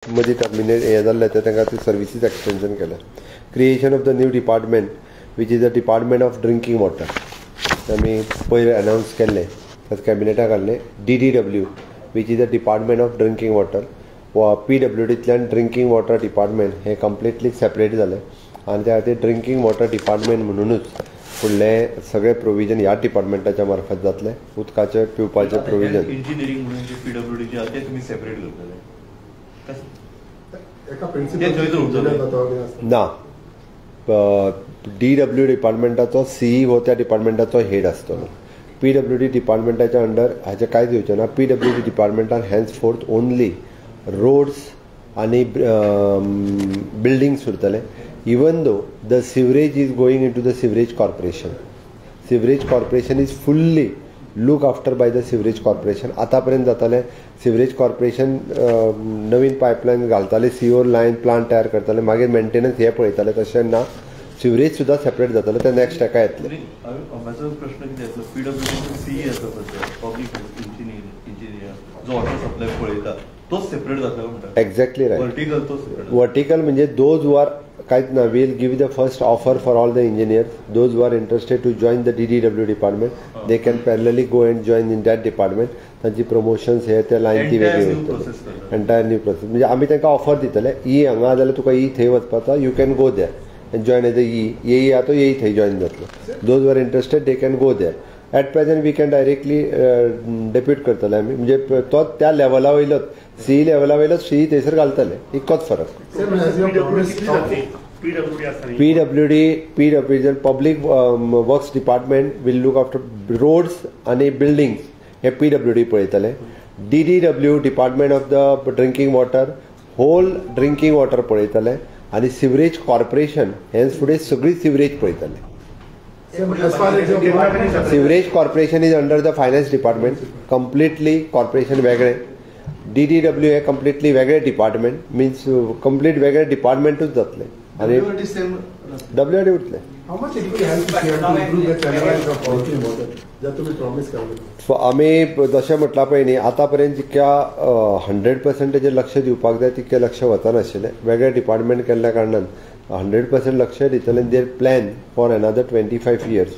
मध्ये टर्मिनेट हे जाल्ले तांकां ती सर्विसीस एक्सटेंशन केल्या. Creation of the new department which is the department of drinking water आमी पयले अनाउन्स केल्ले कॅबिनेटाक घाल्ले. DDW which is the department of drinking water PWDंतल्यान ड्रिंकिंग वॉटर डिपार्टमेंट हे कंप्लिटली सेपरेट जाले आनी त्या खातीर ड्रिंकिंग वॉटर डिपार्टमेंट म्हणूनच फुडले सगळे प्रोविजन ह्या डिपार्टमेंटाच्या मार्फत जातले. उदकाचे पिवपाचे प्रोविजन इंजिनियरिंग म्हणून PWD ते तुमी सेपरेट करतले ना. DW डिपार्टमेंटाचो CE हो त्या डिपार्टमेंटाचो हेड आसतलो. PWD डिपार्टमेंटाच्या अंडर हाचे कांयच येवचें ना. PWD डिपार्टमेंटान हॅन्स फोर्थ ओनली रोड्स आनी बिल्डिंग्स उरतले. Even though the sewerage is going in to the sewerage corporation. Sewerage corporation is fully look after by the sewerage corporation. आतापर्यंत जाताले सिवरेज कॉर्पोरेशन नवीन पायपलायन घालताले, सीओर लायन प्लांट तयार करताले, मागीर maintenance हे पळयताले. तशें ना, सिवरेज सुद्धा सेपरेट जाताले, ते नेक्स्ट हेका येतले. म्हाजो प्रश्न कितें आसलो, PWD CE आसा पब्लीक इंजिनियर जो वॉटर सप्लाय पळयता तो सेपरेट जातलो म्हणटा. Exactly right. वर्टिकल तो सेपरेट. वर्टिकल म्हणजे दोज हू आर कांयच ना, will give the first offer for all the engineers. Those who are interested to join the DDW department they can parallelly go and join in that department. तांची promotions हे त्या lion ती वेगळी उरतली. Entire new process म्हणजे आमी तांकां offer दितले. हांगा जाल्यार तुका थंय वचपाचो, you can go there and join as a EE आतो EE थंय जॉइन जातलो. Those were interested they can go there. At present we can directly depute करतले आमी, म्हणजे तो त्या लेवला वयलोच CE लेवला वयलोच CE थंयसर घालतले. इतकोच फरक. PWD public works department will look after roads आनी बिल्डिंग्स हे PWD पळयतले. DDW department of the drinking water whole drinking water पळयतले आनी सिवरेज कॉर्पोरेशन हे फुडें सगळी सिवरेज पळयतले. Sewerage corporation is under the finance department. Completely corporation वेगळे. DDW हे कंप्लिटली वेगळे डिपार्टमेंट, मिन्स कंप्लीट वेगळे डिपार्टमेंटूच जातले आनी WD उरतले. आमी जशें म्हटलां पळय न्ही, आतां पर्यंत जितक्या 100% लक्ष दिवपाक जाय तितकें लक्ष वचनाशिल्लें. वेगळे डिपार्टमेंट केल्ल्या कारणान 100% लक्ष दितले. देर प्लॅन फॉर अनदर 25 years.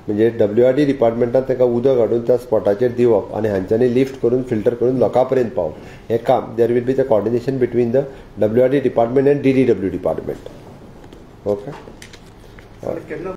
म्हणजे WRD डिपार्टमेंटान ताका उदक हाडून त्या स्पॉटाचेर दिवप आनी हांच्यांनी लिफ्ट करून फिल्टर करून लोकां पर्यंत पावप हें काम. There will be the coordination between the WRD department and DDW department. Okay.